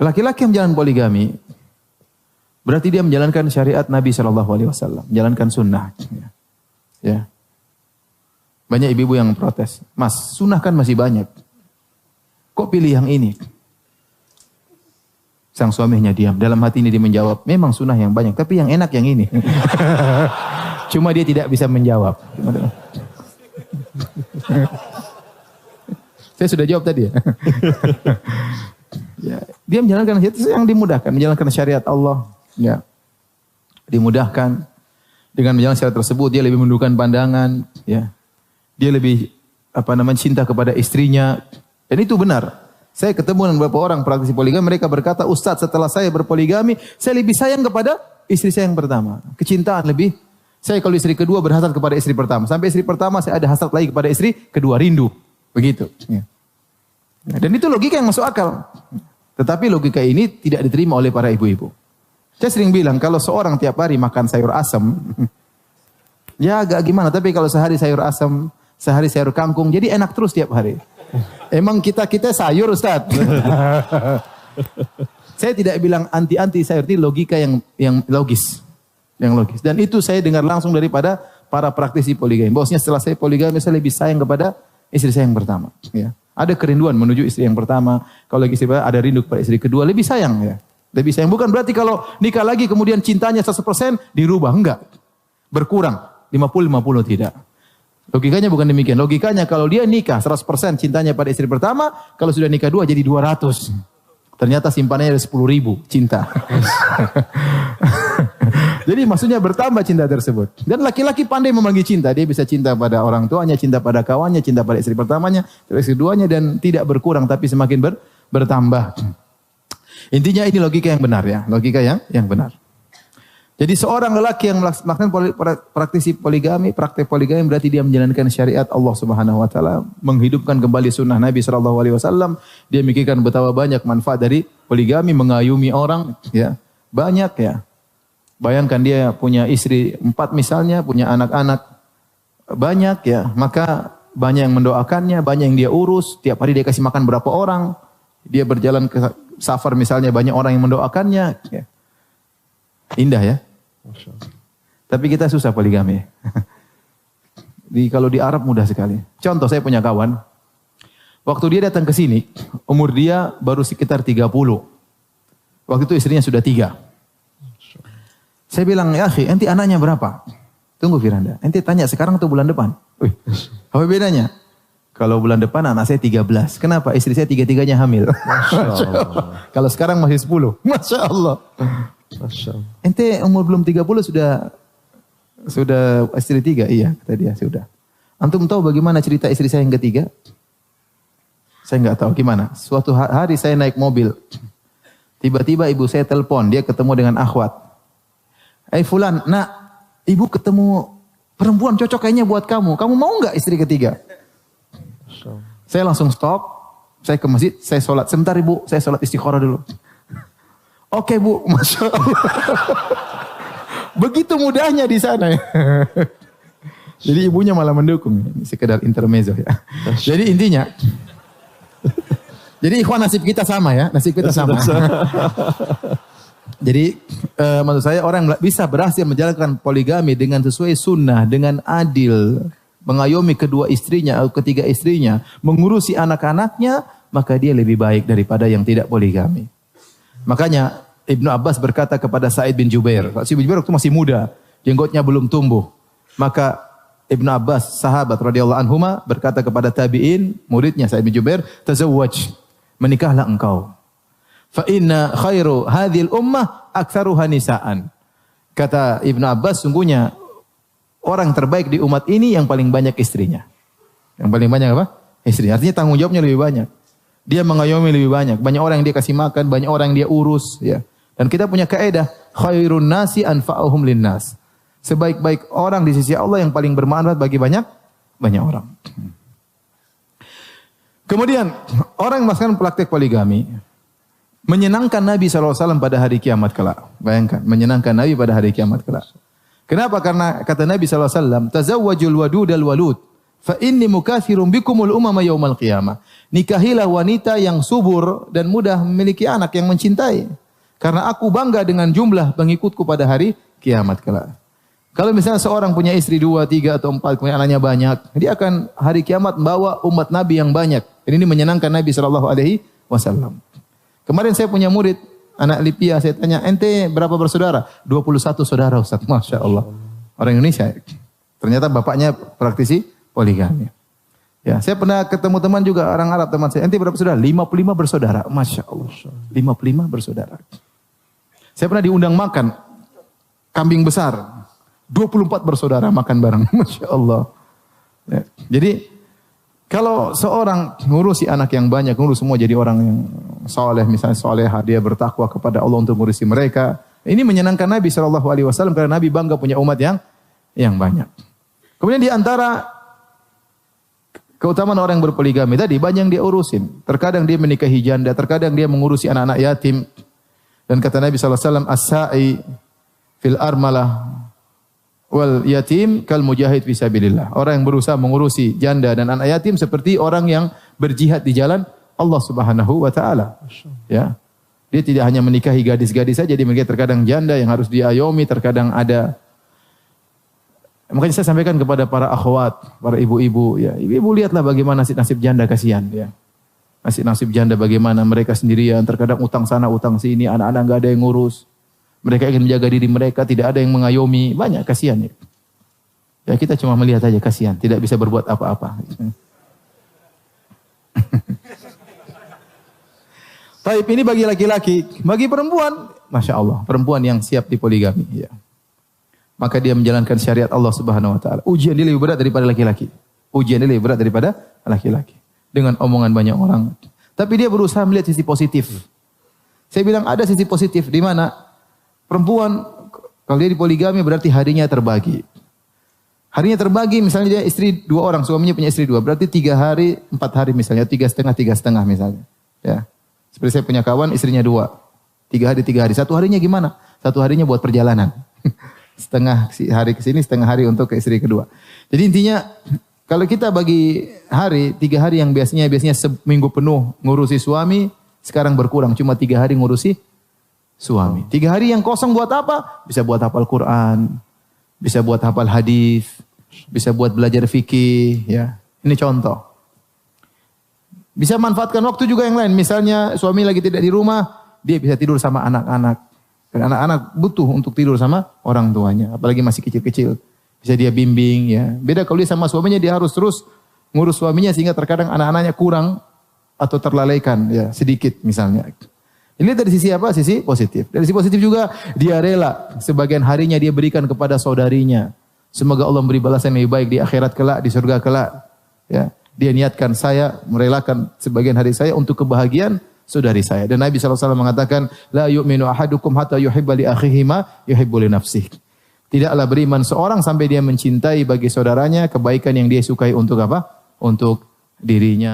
Laki-laki yang menjalankan poligami berarti dia menjalankan syariat Nabi Shallallahu Alaihi Wasallam, menjalankan sunnah. Ya. Banyak ibu-ibu yang protes, Mas, sunnah kan masih banyak. Kok pilih yang ini? Sang suaminya diam. Dalam hati ini dia menjawab, memang sunnah yang banyak, tapi yang enak yang ini. Cuma dia tidak bisa menjawab. Saya sudah jawab tadi ya. Ya, dia menjalankan yang dimudahkan, menjalankan syariat Allah, ya. Dimudahkan. Dengan menjalankan syariat tersebut dia lebih menundukkan pandangan, ya. Dia lebih cinta kepada istrinya. Dan itu benar. Saya ketemu dengan beberapa orang praktisi poligami, mereka berkata, Ustaz, setelah saya berpoligami, saya lebih sayang kepada istri saya yang pertama. Kecintaan lebih. Saya kalau istri kedua berhasrat kepada istri pertama. Sampai istri pertama saya ada hasrat lagi kepada istri kedua, rindu. Begitu. Ya. Dan itu logika yang masuk akal. Tetapi logika ini tidak diterima oleh para ibu-ibu. Saya sering bilang, kalau seorang tiap hari makan sayur asam, ya agak gimana. Tapi kalau sehari sayur asam, sehari sayur kangkung, jadi enak terus tiap hari. Emang kita sayur, Ustaz. Saya tidak bilang anti sayur, ini logika yang logis. Yang logis. Dan itu saya dengar langsung daripada para praktisi poligami. Bosnya setelah saya poligami, saya lebih sayang kepada istri saya yang pertama. Ya. Ada kerinduan menuju istri yang pertama. Kalau lagi istri pertama, ada rindu kepada istri kedua. Lebih sayang ya. Lebih sayang. Bukan berarti kalau nikah lagi kemudian cintanya 100% dirubah. Enggak. Berkurang. 50-50 tidak. Logikanya bukan demikian. Logikanya kalau dia nikah 100% cintanya pada istri pertama. Kalau sudah nikah dua jadi 200. Ternyata simpanannya ada 10.000 cinta. Jadi maksudnya bertambah cinta tersebut. Dan laki-laki pandai membagi cinta. Dia bisa cinta pada orang tuanya, cinta pada kawannya, cinta pada istri pertamanya, istri keduanya, dan tidak berkurang tapi semakin bertambah. Intinya ini logika yang benar ya. Logika yang benar. Jadi seorang lelaki yang melaksanakan praktisi poligami, praktek poligami berarti dia menjalankan syariat Allah Subhanahu wa taala, menghidupkan kembali sunnah Nabi sallallahu alaihi wasallam. Dia mikirkan betapa banyak manfaat dari poligami, mengayumi orang ya. Banyak ya. Bayangkan dia punya istri 4 misalnya, punya anak-anak banyak ya, maka banyak yang mendoakannya, banyak yang dia urus, tiap hari dia kasih makan berapa orang, dia berjalan ke safar misalnya, banyak orang yang mendoakannya. Ya. Indah ya. Tapi kita susah poligami. Kalau di Arab mudah sekali. Contoh, saya punya kawan, waktu dia datang ke sini, umur dia baru sekitar 30. Waktu itu istrinya sudah 3. Saya bilang, ya akhi, ente anaknya berapa? Tunggu Firanda, ente tanya sekarang atau bulan depan? Wih, apa bedanya? Kalau bulan depan anak saya 13. Kenapa? Istri saya 3-3-nya hamil. Masya Allah. Kalau sekarang masih 10. Masya Allah. Masya Allah. Ente umur belum 30 sudah istri 3? Iya, kata dia, sudah. Antum tahu bagaimana cerita istri saya yang ketiga? Saya nggak tahu gimana. Suatu hari saya naik mobil. Tiba-tiba ibu saya telepon, dia ketemu dengan akhwat. Fulan, nak, ibu ketemu perempuan cocok kayaknya buat kamu. Kamu mau nggak istri ketiga? Saya langsung stop, saya ke masjid, saya sholat. Sebentar ibu, saya sholat istikharah dulu. Oke bu, Masya Allah. Begitu mudahnya di sana ya. Jadi ibunya malah mendukung. Ini sekedar intermezzo ya. Jadi intinya, jadi ikhwan nasib kita sama ya, nasib kita sama. Jadi maksud saya orang yang bisa berhasil menjalankan poligami dengan sesuai sunnah, dengan adil, mengayomi kedua istrinya atau ketiga istrinya, mengurusi anak-anaknya, maka dia lebih baik daripada yang tidak poligami. Makanya Ibnu Abbas berkata kepada Sa'id bin Jubair. Sa'id bin Jubair waktu masih muda, jenggotnya belum tumbuh. Maka Ibnu Abbas, sahabat radhiyallahu anhuma, berkata kepada tabi'in, muridnya Sa'id bin Jubair, tazawwaj, menikahlah engkau. Fa inna khairu hadhil ummah aktsaruha nisaan. Kata Ibnu Abbas, sungguhnya orang terbaik di umat ini yang paling banyak istrinya. Yang paling banyak apa? Istri. Artinya tanggung jawabnya lebih banyak. Dia mengayomi lebih banyak. Banyak orang yang dia kasih makan, banyak orang yang dia urus. Ya. Dan kita punya kaidah, khairun nasi anfa'uhum linnas. Sebaik-baik orang di sisi Allah yang paling bermanfaat bagi banyak orang. Kemudian, orang yang melaksanakan praktek poligami, menyenangkan Nabi SAW pada hari kiamat kelak. Bayangkan, menyenangkan Nabi pada hari kiamat kelak. Kenapa? Karena kata Nabi SAW, tazawwajul wadudal walud, Fa inni mukatsirun bikumul umama yaumal qiyamah. Nikahilah wanita yang subur dan mudah memiliki anak yang mencintai. Karena aku bangga dengan jumlah pengikutku pada hari kiamat kelak. Kalau misalnya seorang punya istri 2, 3 atau 4, kemudian anaknya banyak, dia akan hari kiamat membawa umat Nabi yang banyak. Dan ini menyenangkan Nabi SAW. Kemarin saya punya murid, anak Libya, saya tanya, ente berapa bersaudara? 21 saudara Ustaz. Masya Allah. Orang Indonesia. Ternyata bapaknya praktisi poligami. Ya, saya pernah ketemu teman juga orang Arab, teman saya. Ente berapa saudara? 55 bersaudara. Masya Allah. 55 bersaudara. Saya pernah diundang makan kambing besar. 24 bersaudara makan bareng. Masya Allah. Ya, jadi kalau seorang ngurusi anak yang banyak, ngurus semua jadi orang yang soleh, misalnya solehah, dia bertakwa kepada Allah untuk ngurusi mereka. Ini menyenangkan Nabi SAW karena Nabi bangga punya umat yang banyak. Kemudian di antara keutamaan orang yang berpoligami tadi, banyak yang dia urusin. Terkadang dia menikahi janda, terkadang dia mengurusi anak-anak yatim. Dan kata Nabi SAW, as-sa'i fil armalah wal yatim kal mujahid fisabilillah. Orang yang berusaha mengurusi janda dan anak yatim seperti orang yang berjihad di jalan Allah Subhanahu wa taala. Ya. Dia tidak hanya menikahi gadis-gadis saja, dia menikahi terkadang janda yang harus diayomi, terkadang ada. Makanya saya sampaikan kepada para akhwat, para ibu-ibu, ya, ibu-ibu lihatlah bagaimana nasib janda, kasihan, ya. Nasib janda bagaimana mereka sendirian, terkadang utang sana, utang sini, anak-anak enggak ada yang ngurus. Mereka ingin menjaga diri mereka, tidak ada yang mengayomi, banyak, kasihan, ya. Ya kita cuma melihat aja, kasihan, tidak bisa berbuat apa-apa. Taib ini bagi laki-laki, bagi perempuan, Masya Allah, perempuan yang siap dipoligami, ya. Maka dia menjalankan syariat Allah Subhanahu wa taala. Ujian dia lebih berat daripada laki-laki. Ujian dia lebih berat daripada laki-laki. Dengan omongan banyak orang. Tapi dia berusaha melihat sisi positif. Saya bilang ada sisi positif di mana perempuan kalau dia dipoligami berarti harinya terbagi. Harinya terbagi misalnya dia istri 2 orang, suaminya punya istri 2, berarti 3 hari, 4 hari misalnya, 3,5 misalnya. Ya. Seperti saya punya kawan istrinya 2. 3 hari, 3 hari. 1 harinya gimana? 1 harinya buat perjalanan. Setengah hari ke sini, setengah hari untuk ke istri kedua. Jadi intinya kalau kita bagi hari, 3 hari yang biasanya seminggu penuh ngurusi suami, sekarang berkurang cuma 3 hari ngurusi suami. 3 hari yang kosong buat apa? Bisa buat hafal Quran, bisa buat hafal hadis, bisa buat belajar fikih, ya. Ini contoh. Bisa manfaatkan waktu juga yang lain. Misalnya suami lagi tidak di rumah, dia bisa tidur sama anak-anak. Dan anak-anak butuh untuk tidur sama orang tuanya. Apalagi masih kecil-kecil. Bisa dia bimbing, ya. Beda kalau dia sama suaminya, dia harus terus ngurus suaminya sehingga terkadang anak-anaknya kurang atau terlalaikan, ya, sedikit misalnya. Ini dari sisi apa? Sisi positif. Dari sisi positif juga dia rela sebagian harinya dia berikan kepada saudarinya. Semoga Allah memberi balasan yang lebih baik di akhirat kelak, di surga kelak. Ya. Dia niatkan saya merelakan sebagian hari saya untuk kebahagiaan saudari saya. Dan Nabi SAW mengatakan, la yu'minu ahadukum hatta yuhibba li akhihi ma yuhibbu li nafsihi. Tidaklah beriman seorang sampai dia mencintai bagi saudaranya kebaikan yang dia sukai untuk apa? Untuk dirinya.